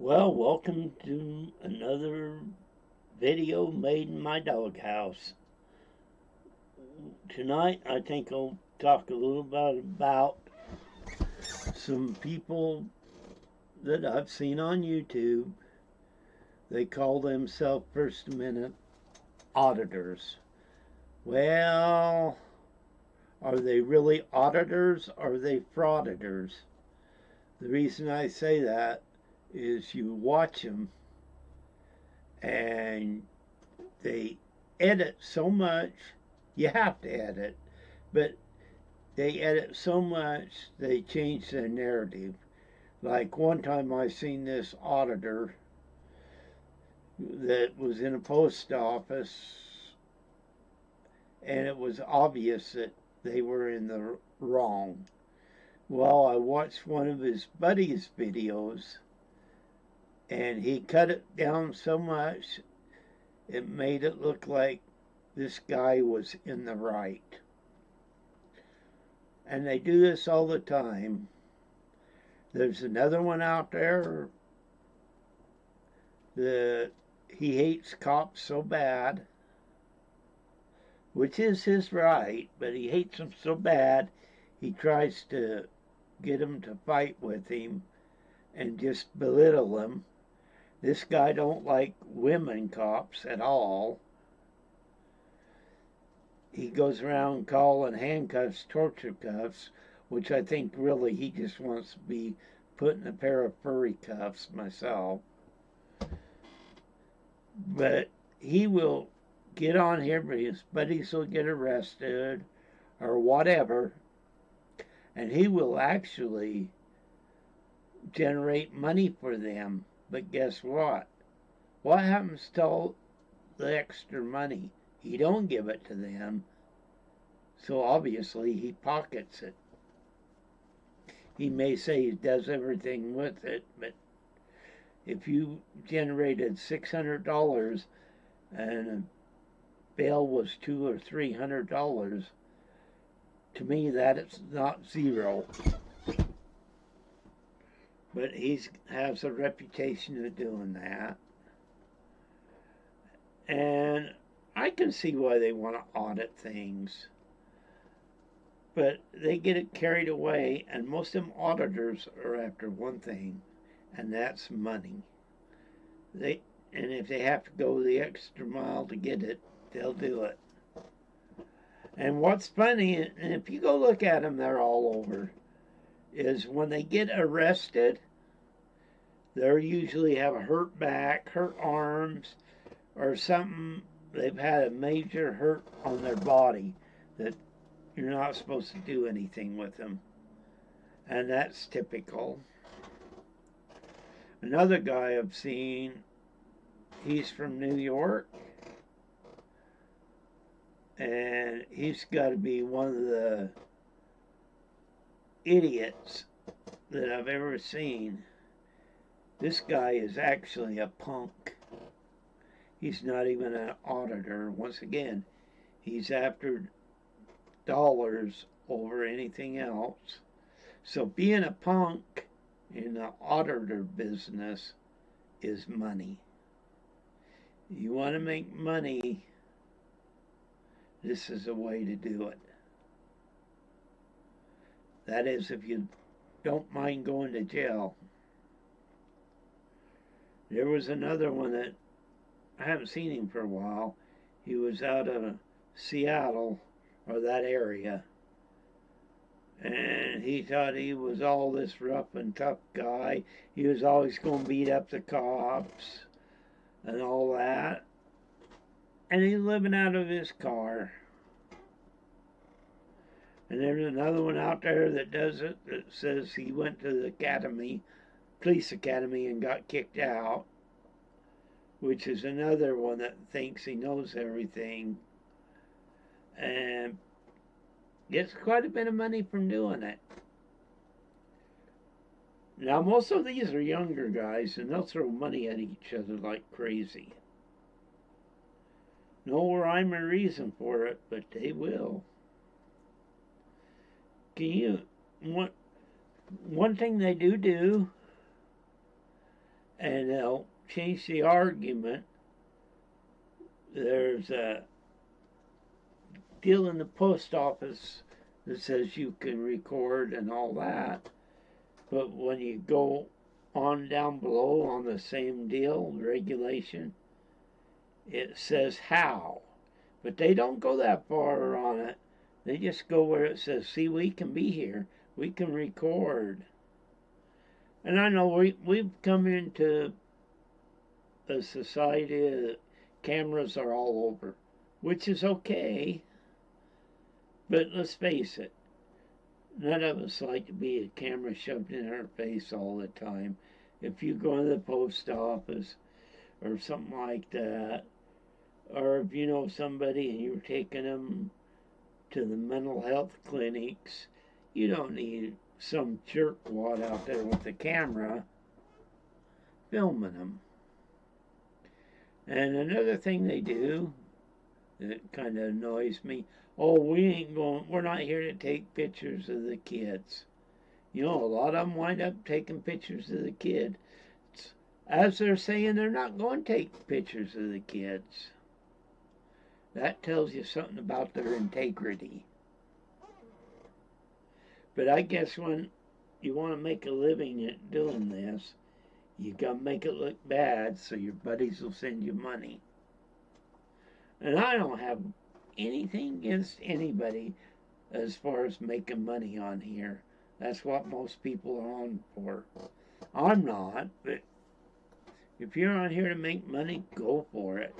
Well, welcome to another video made in my doghouse. Tonight, I think I'll talk a little bit about some people that I've seen on YouTube. They call themselves First Amendment auditors. Well, are they really auditors or are they frauditors? The reason I say that is you watch them and they edit so much. You have to edit, but they edit so much they change their narrative. Like one time I seen this auditor that was in a post office and it was obvious that they were in the wrong. Well, I watched one of his buddies' videos and he cut it down so much it made it look like this guy was in the right. And they do this all the time. There's another one out there that he hates cops so bad, which is his right, but he hates them so bad he tries to get them to fight with him and just belittle them. This guy don't like women cops at all. He goes around calling handcuffs torture cuffs, which I think really he just wants to be put in a pair of furry cuffs myself. But he will get on here, but his buddies will get arrested or whatever, and he will actually generate money for them. But guess what? What happens to all the extra money? He don't give it to them, so obviously he pockets it. He may say he does everything with it, but if you generated $600 and a bail was $200 or $300, to me that is not zero. But he has a reputation of doing that. And I can see why they want to audit things. But they get it carried away, and most of them auditors are after one thing, and that's money. And if they have to go the extra mile to get it, they'll do it. And what's funny, and if you go look at them, they're all over, is when they get arrested, they usually have a hurt back, hurt arms, or something. They've had a major hurt on their body that you're not supposed to do anything with them. And that's typical. Another guy I've seen, he's from New York. And he's got to be one of the idiots that I've ever seen. This guy is actually a punk. He's not even an auditor. Once again, he's after dollars over anything else. So being a punk in the auditor business is money. You want to make money, this is a way to do it. That is, if you don't mind going to jail. There was another one that I haven't seen him for a while. He was out of Seattle or that area. And he thought he was all this rough and tough guy. He was always going to beat up the cops and all that. And he's living out of his car. And there's another one out there that does it, that says he went to the academy, police academy, and got kicked out, which is another one that thinks he knows everything and gets quite a bit of money from doing it. Now, most of these are younger guys, and they'll throw money at each other like crazy. No rhyme or reason for it, but they will. One thing they do, and they'll change the argument. There's a deal in the post office that says you can record and all that, but when you go on down below on the same deal, regulation, it says how. But they don't go that far on it. They just go where it says, see, we can be here. We can record. And I know we've come into a society that cameras are all over, which is okay. But let's face it, none of us like to be a camera shoved in our face all the time. If you go to the post office or something like that, or if you know somebody and you're taking them to the mental health clinics, you don't need some jerkwad out there with a camera filming them. And another thing they do that kind of annoys me, oh, we're not here to take pictures of the kids. You know, a lot of them wind up taking pictures of the kids. As they're saying, they're not going to take pictures of the kids. That tells you something about their integrity. But I guess when you want to make a living at doing this, you got to make it look bad so your buddies will send you money. And I don't have anything against anybody as far as making money on here. That's what most people are on for. I'm not, but if you're on here to make money, go for it.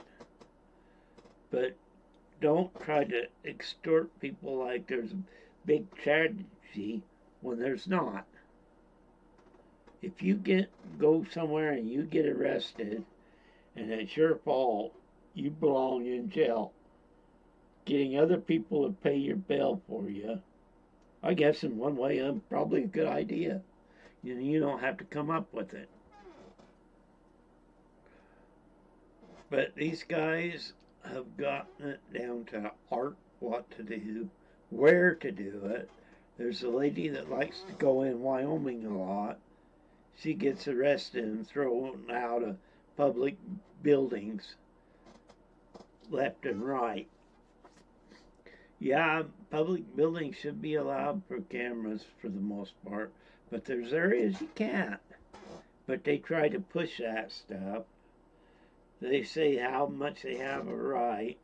But don't try to extort people like there's a big tragedy when there's not. If you go somewhere and you get arrested and it's your fault, you belong in jail. Getting other people to pay your bail for you, I guess in one way, probably a good idea. You don't have to come up with it. But these guys have gotten it down to art, what to do, where to do it. There's a lady that likes to go in Wyoming a lot. She gets arrested and thrown out of public buildings left and right. Yeah, public buildings should be allowed for cameras for the most part, but there's areas you can't. But they try to push that stuff. They say how much they have a right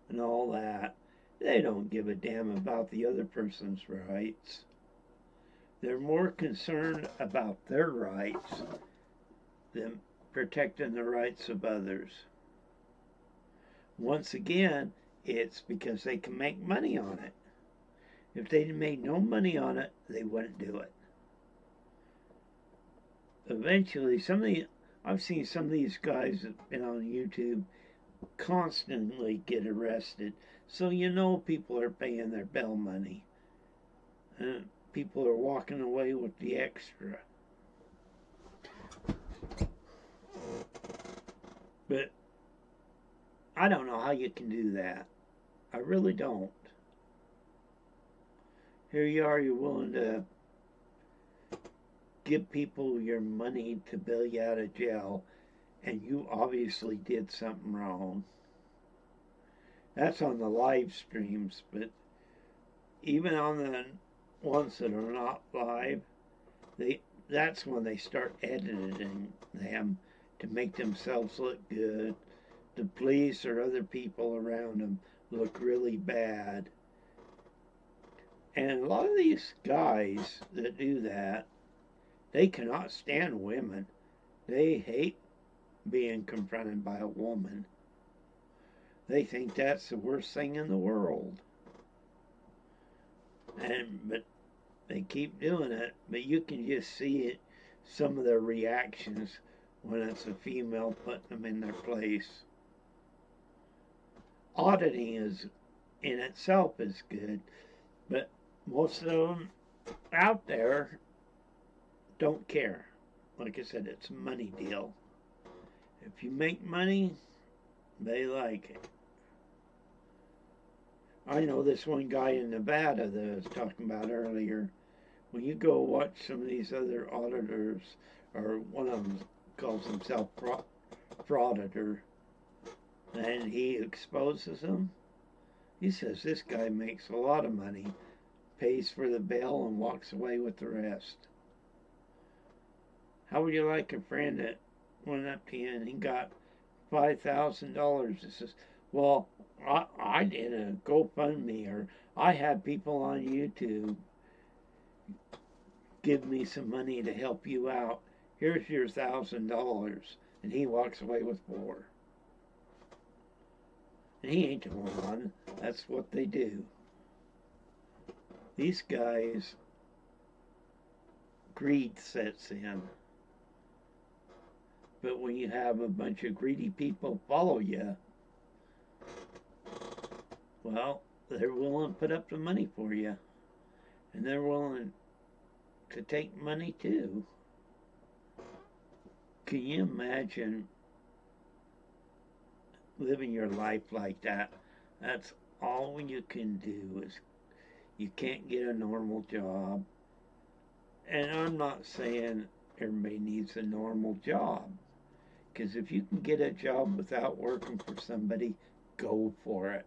and all that. They don't give a damn about the other person's rights. They're more concerned about their rights than protecting the rights of others. Once again, it's because they can make money on it. If they made no money on it, they wouldn't do it. Eventually, I've seen some of these guys that have been on YouTube constantly get arrested. So you know people are paying their bail money. People are walking away with the extra. But I don't know how you can do that. I really don't. Here you are, you're willing to give people your money to bail you out of jail, and you obviously did something wrong. That's on the live streams, but even on the ones that are not live, that's when they start editing them to make themselves look good. The police or other people around them look really bad. And a lot of these guys that do that, they cannot stand women. They hate being confronted by a woman. They think that's the worst thing in the world. But they keep doing it. But you can just see it, some of their reactions when it's a female putting them in their place. Auditing in itself is good, but most of them out there don't care. Like I said, it's a money deal. If you make money, they like it. I know this one guy in Nevada that I was talking about earlier. When you go watch some of these other auditors, or one of them's calls himself frauditor, and he exposes them. He says this guy makes a lot of money, pays for the bill, and walks away with the rest. How would you like a friend that went up to you and he got $5,000? He says, well, I did a GoFundMe, or I had people on YouTube give me some money to help you out. Here's your $1,000. And he walks away with $4. And he ain't the one. That's what they do. These guys, greed sets in. But when you have a bunch of greedy people follow you, well, they're willing to put up the money for you. And they're willing to take money too. Can you imagine living your life like that? That's all you can do. Is you can't get a normal job. And I'm not saying everybody needs a normal job, because if you can get a job without working for somebody, go for it.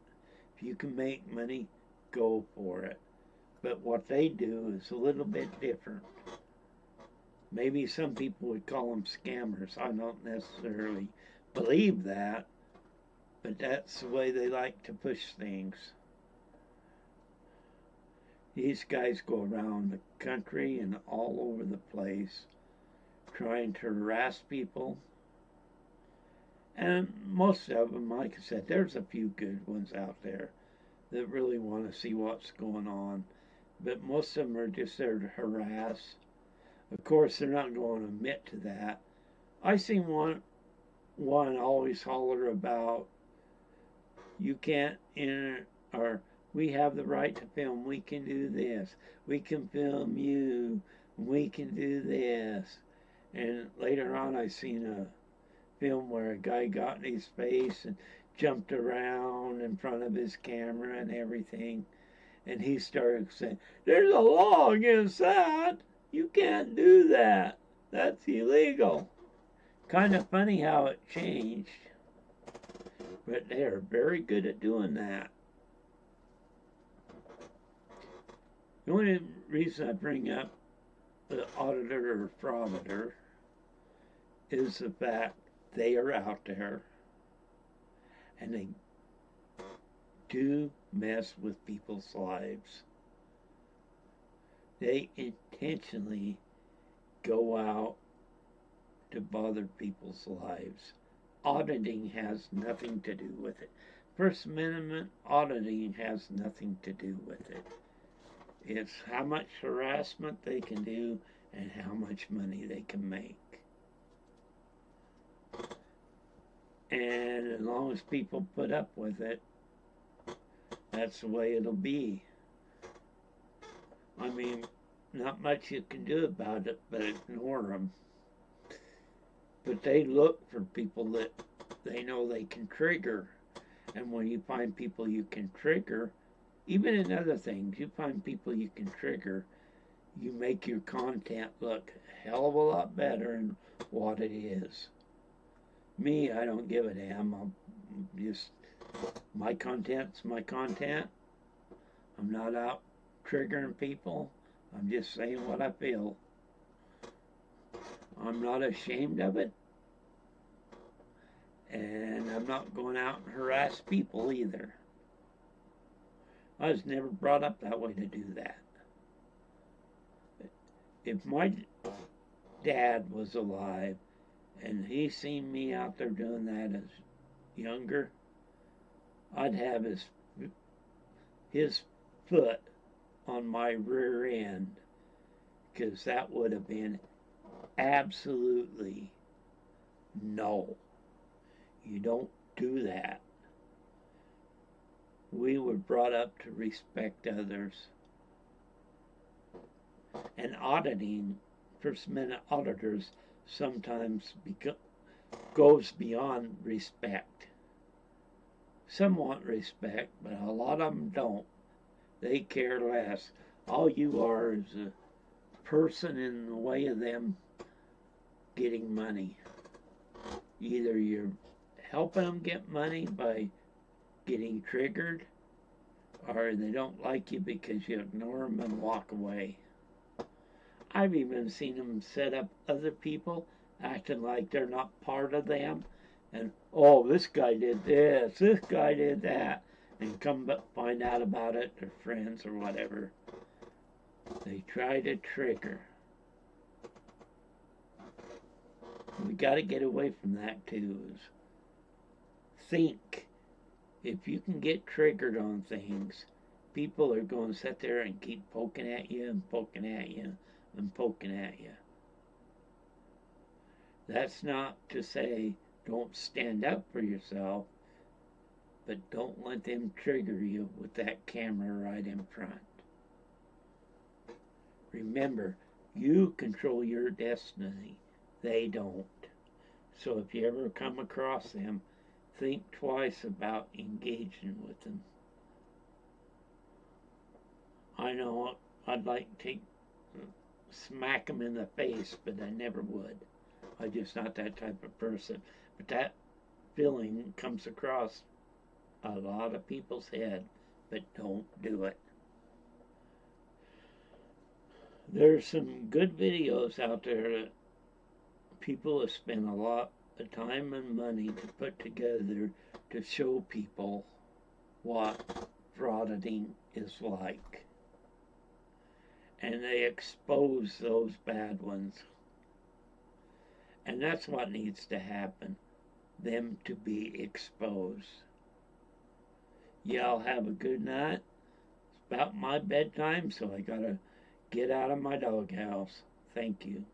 If you can make money, go for it. But what they do is a little bit different. Maybe some people would call them scammers. I don't necessarily believe that, but that's the way they like to push things. These guys go around the country and all over the place trying to harass people. And most of them, like I said, there's a few good ones out there that really want to see what's going on. But most of them are just there to harass. Of course, they're not going to admit to that. I seen one always holler about, you can't enter, or we have the right to film, we can do this, we can film you, we can do this. And later on I seen a film where a guy got in his face and jumped around in front of his camera and everything. And he started saying, there's a law against that. You can't do that. That's illegal. Kind of funny how it changed. But they are very good at doing that. The only reason I bring up the auditor or frauditor is the fact they are out there and they do mess with people's lives. They intentionally go out to bother people's lives. Auditing has nothing to do with it. First Amendment auditing has nothing to do with it. It's how much harassment they can do and how much money they can make. And as long as people put up with it, that's the way it'll be. I mean, not much you can do about it but ignore them. But they look for people that they know they can trigger. And when you find people you can trigger, even in other things, you find people you can trigger, you make your content look a hell of a lot better than what it is. Me, I don't give a damn. I'm just, my content's my content. I'm not out triggering people. I'm just saying what I feel. I'm not ashamed of it. And I'm not going out and harass people either. I was never brought up that way to do that. If my dad was alive and he seen me out there doing that as younger, I'd have his foot on my rear end, because that would have been absolutely no. You don't do that. We were brought up to respect others. And auditing, First Amendment auditors, sometimes goes beyond respect. Some want respect, but a lot of them don't. They care less. All you are is a person in the way of them getting money. Either you're helping them get money by getting triggered, or they don't like you because you ignore them and walk away. I've even seen them set up other people acting like they're not part of them, and oh, this guy did this guy did that, and come find out about it, their friends or whatever. They try to trigger. We got to get away from that too. Think. If you can get triggered on things, people are going to sit there and keep poking at you and poking at you and poking at you. That's not to say don't stand up for yourself, but don't let them trigger you with that camera right in front. Remember, you control your destiny. They don't. So if you ever come across them, think twice about engaging with them. I know I'd like to smack them in the face, but I never would. I'm just not that type of person. But that feeling comes across a lot of people's head, but don't do it. There's some good videos out there that people have spent a lot of time and money to put together to show people what frauditing is like. And they expose those bad ones. And that's what needs to happen, them to be exposed. Y'all have a good night. It's about my bedtime, so I gotta get out of my doghouse. Thank you.